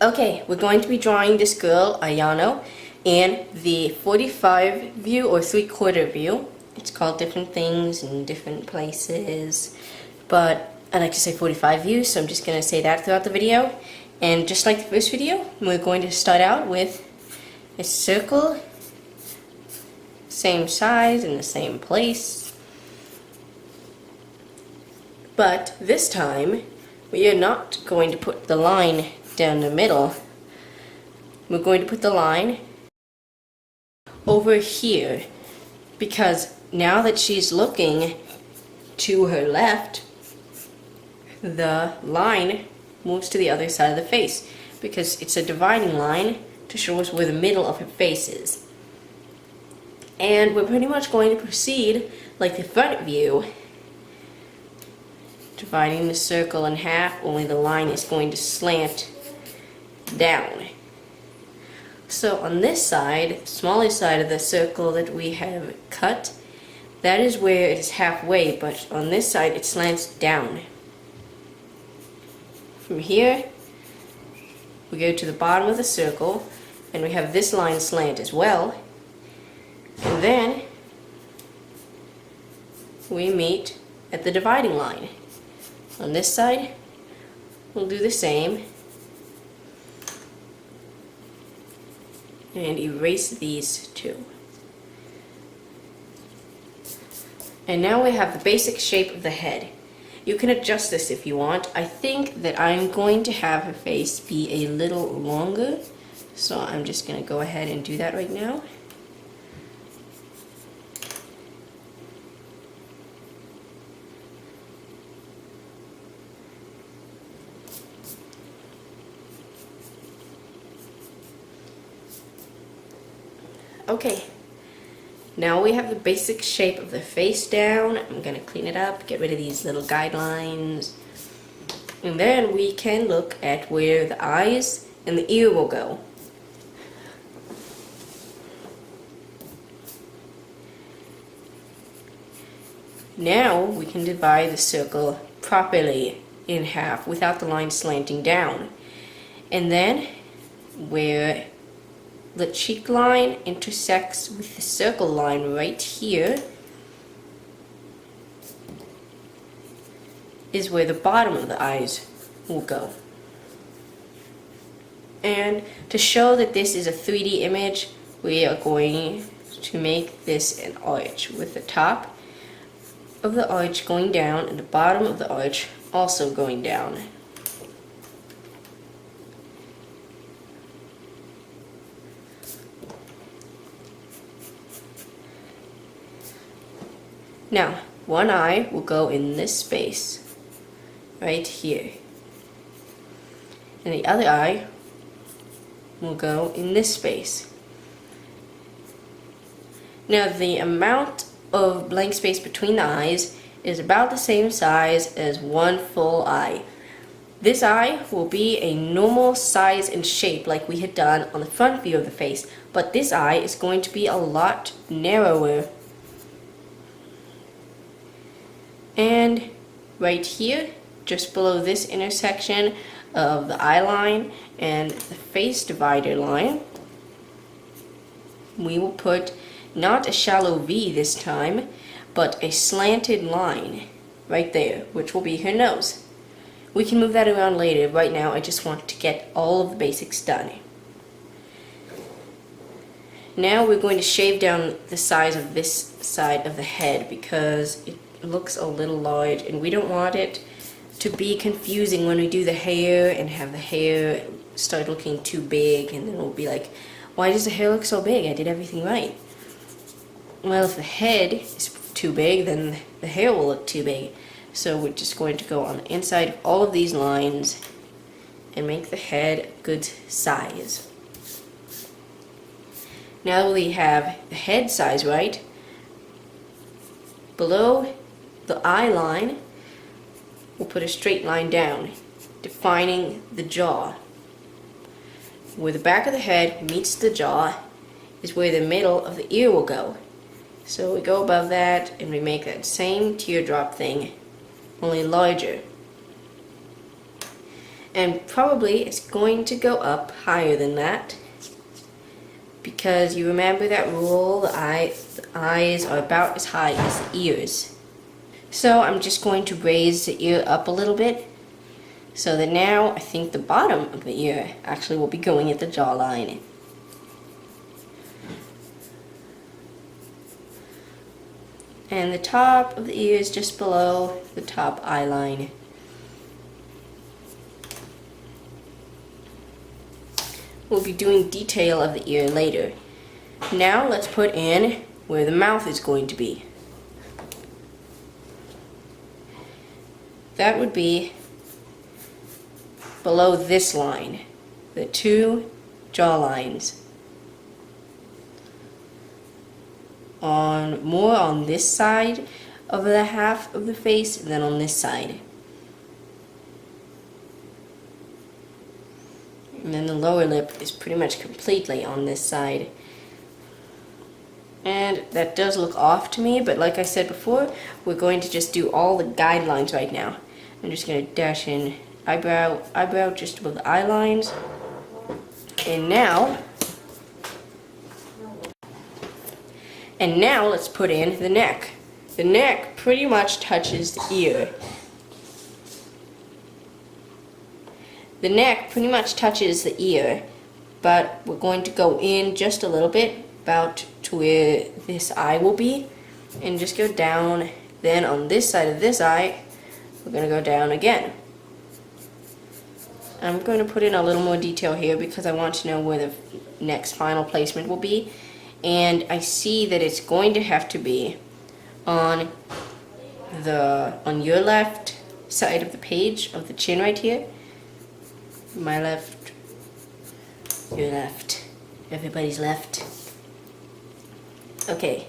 Okay, we're going to be drawing this girl, Ayano, in the 45 view or 3/4 view. It's called different things in different places, but I like to say 45 views, so I'm just going to say that throughout the video. And just like the first video, we're going to start out with a circle, same size in the same place. But this time, we are not going to put the line down the middle. We're going to put the line over here, because now that she's looking to her left, the line moves to the other side of the face, because it's a dividing line to show us where the middle of her face is. And we're pretty much going to proceed like the front view, dividing the circle in half, only the line is going to slant down. So on this side, the smaller side of the circle that we have cut, that is where it is halfway, but on this side it slants down. From here, we go to the bottom of the circle, and we have this line slant as well. And then we meet at the dividing line. On this side, we'll do the same and erase these two. And now we have the basic shape of the head. You can adjust this if you want. I think that I'm going to have her face be a little longer, so I'm just going to go ahead and do that right now. Okay, now we have the basic shape of the face down. I'm going to clean it up, get rid of these little guidelines, and then we can look at where the eyes and the ear will go. Now we can divide the circle properly in half without the line slanting down. And then where the cheek line intersects with the circle line right here is where the bottom of the eyes will go. And to show that this is a 3D image, we are going to make this an arch, with the top of the arch going down and the bottom of the arch also going down. Now, one eye will go in this space, right here. And the other eye will go in this space. Now, the amount of blank space between the eyes is about the same size as one full eye. This eye will be a normal size and shape like we had done on the front view of the face, but this eye is going to be a lot narrower. And right here, just below this intersection of the eye line and the face divider line, we will put not a shallow V this time, but a slanted line right there, which will be her nose. We can move that around later. Right now, I just want to get all of the basics done. Now we're going to shave down the size of this side of the head, because it looks a little large and we don't want it to be confusing when we do the hair and have the hair start looking too big, and then we'll be like, why does the hair look so big? I did everything right. Well, if the head is too big, then the hair will look too big. So we're just going to go on the inside of all of these lines and make the head a good size. Now that we have the head size right, below the eye line, we'll put a straight line down, defining the jaw. Where the back of the head meets the jaw is where the middle of the ear will go. So we go above that and we make that same teardrop thing, only larger. And probably it's going to go up higher than that, because you remember that rule, the eyes are about as high as the ears. So I'm just going to raise the ear up a little bit, so that now I think the bottom of the ear actually will be going at the jawline. And the top of the ear is just below the top eye line. We'll be doing detail of the ear later. Now let's put in where the mouth is going to be. That would be below this line, the two jaw lines. More on this side of the half of the face than on this side. And then the lower lip is pretty much completely on this side. And that does look off to me, but like I said before, we're going to just do all the guidelines right now. I'm just going to dash in eyebrow just above the eye lines. And now let's put in the neck. The neck pretty much touches the ear. The neck pretty much touches the ear, but we're going to go in just a little bit, about to where this eye will be, and just go down. Then on this side of this eye, we're going to go down again. I'm going to put in a little more detail here because I want to know where the next final placement will be. And I see that it's going to have to be on your left side of the page, of the chin right here. My left, your left, everybody's left. Okay.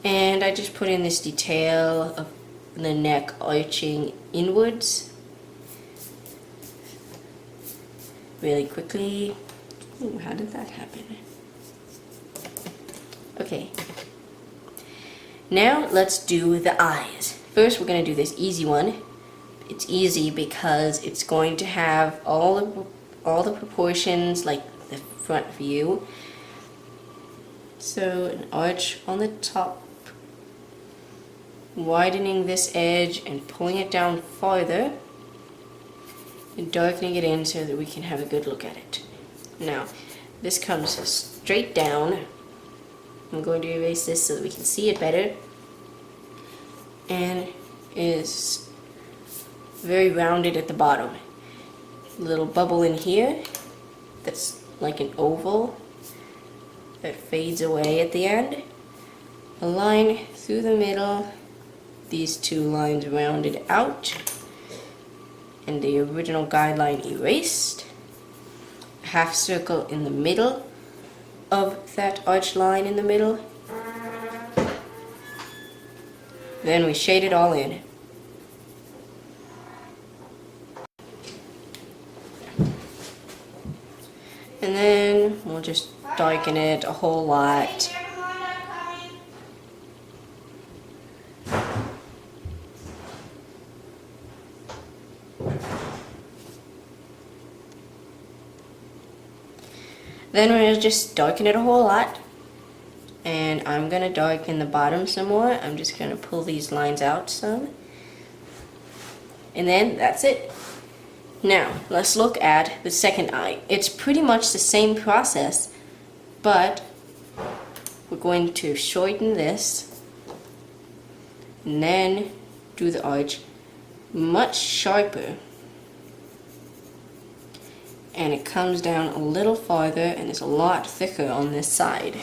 And I just put in this detail of the neck arching inwards really quickly. Ooh, how did that happen? Okay. Now let's do the eyes. First we're going to do this easy one. It's easy because it's going to have all the proportions like the front view. So an arch on the top, widening this edge and pulling it down farther and darkening it in so that we can have a good look at it. Now this comes straight down. I'm going to erase this so that we can see it better, and is very rounded at the bottom. A little bubble in here that's like an oval that fades away at the end. A line through the middle, these two lines rounded out, and the original guideline erased. A half circle in the middle of that arch line in the middle. Then we shade it all in. And then we'll just darken it a whole lot. Then we're going to just darken it a whole lot. And I'm going to darken the bottom some more. I'm just going to pull these lines out some. And then that's it. Now, let's look at the second eye. It's pretty much the same process, but we're going to shorten this and then do the arch much sharper. And it comes down a little farther and is a lot thicker on this side.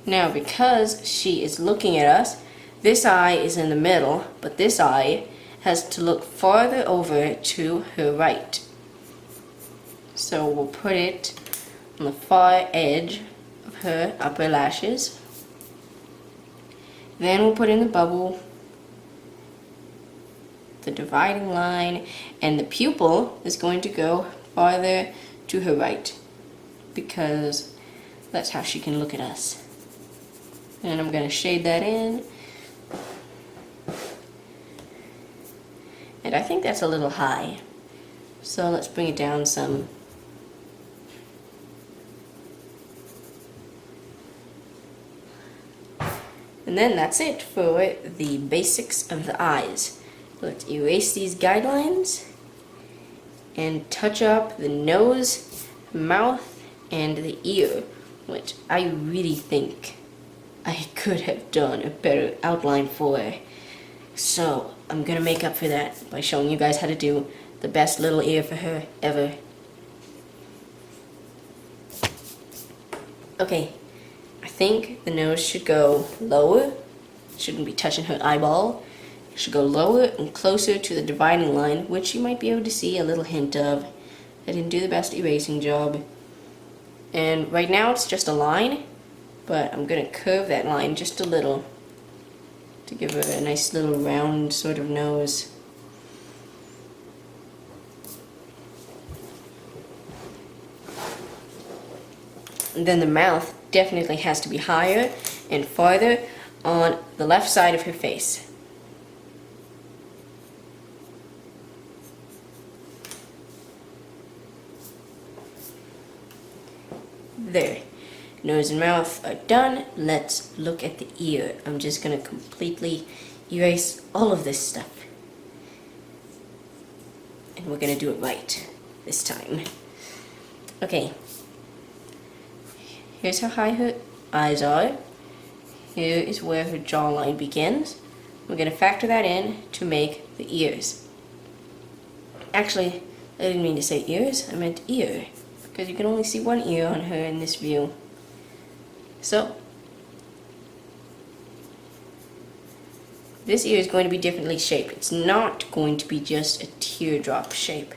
Now, because she is looking at us, this eye is in the middle, but this eye has to look farther over to her right. So we'll put it on the far edge of her upper lashes. Then we'll put in the bubble, the dividing line, and the pupil is going to go farther to her right because that's how she can look at us. And I'm going to shade that in. And I think that's a little high. So let's bring it down some. And then that's it for the basics of the eyes. Let's erase these guidelines and touch up the nose, mouth, and the ear, which I really think I could have done a better outline for. So I'm gonna make up for that by showing you guys how to do the best little ear for her ever. Okay, I think the nose should go lower. It shouldn't be touching her eyeball. It should go lower and closer to the dividing line, which you might be able to see a little hint of. I didn't do the best erasing job. And right now it's just a line, but I'm gonna curve that line just a little to give her a nice little round sort of nose. And then the mouth definitely has to be higher and farther on the left side of her face. There. Nose and mouth are done. Let's look at the ear. I'm just going to completely erase all of this stuff. And we're going to do it right this time. Okay. Here's how high her eyes are. Here is where her jawline begins. We're going to factor that in to make the ears. Actually, I didn't mean to say ears, I meant ear, because you can only see one ear on her in this view. So, this ear is going to be differently shaped. It's not going to be just a teardrop shape.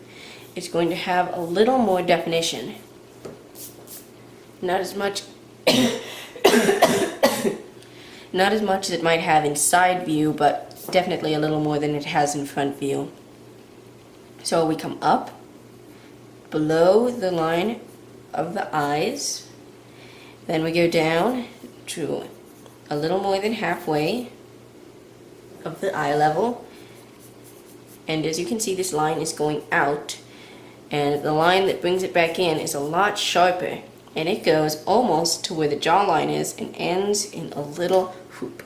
It's going to have a little more definition. Not as much not as much as it might have in side view, but definitely a little more than it has in front view. So we come up below the line of the eyes, then we go down to a little more than halfway of the eye level, and as you can see, this line is going out, and the line that brings it back in is a lot sharper, and it goes almost to where the jawline is and ends in a little hoop.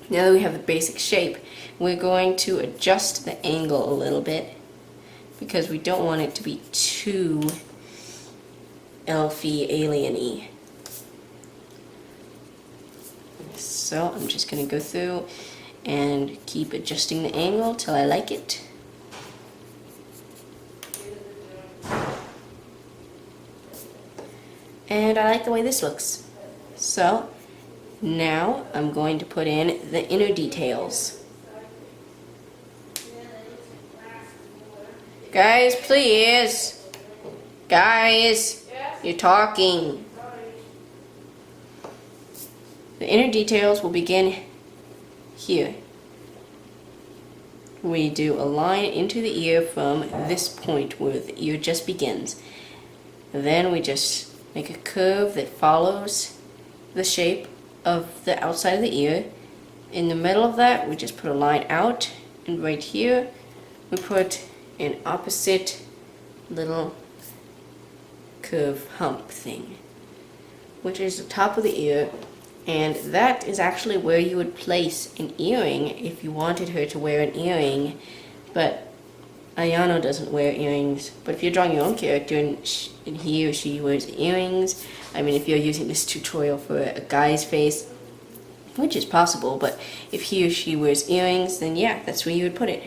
Now that we have the basic shape, we're going to adjust the angle a little bit because we don't want it to be too elfy, alien-y. So I'm just going to go through and keep adjusting the angle till I like it. And I like the way this looks. So now I'm going to put in the inner details. Guys, please. Guys, you're talking. The inner details will begin here. We do a line into the ear from this point where the ear just begins. Then we just make a curve that follows the shape of the outside of the ear. In the middle of that, we just put a line out, and right here we put an opposite little curve hump thing, which is the top of the ear, and that is actually where you would place an earring if you wanted her to wear an earring. But Ayano doesn't wear earrings. But if you're drawing your own character and he or she wears earrings, I mean, if you're using this tutorial for a guy's face, which is possible, but if he or she wears earrings, then yeah, that's where you would put it.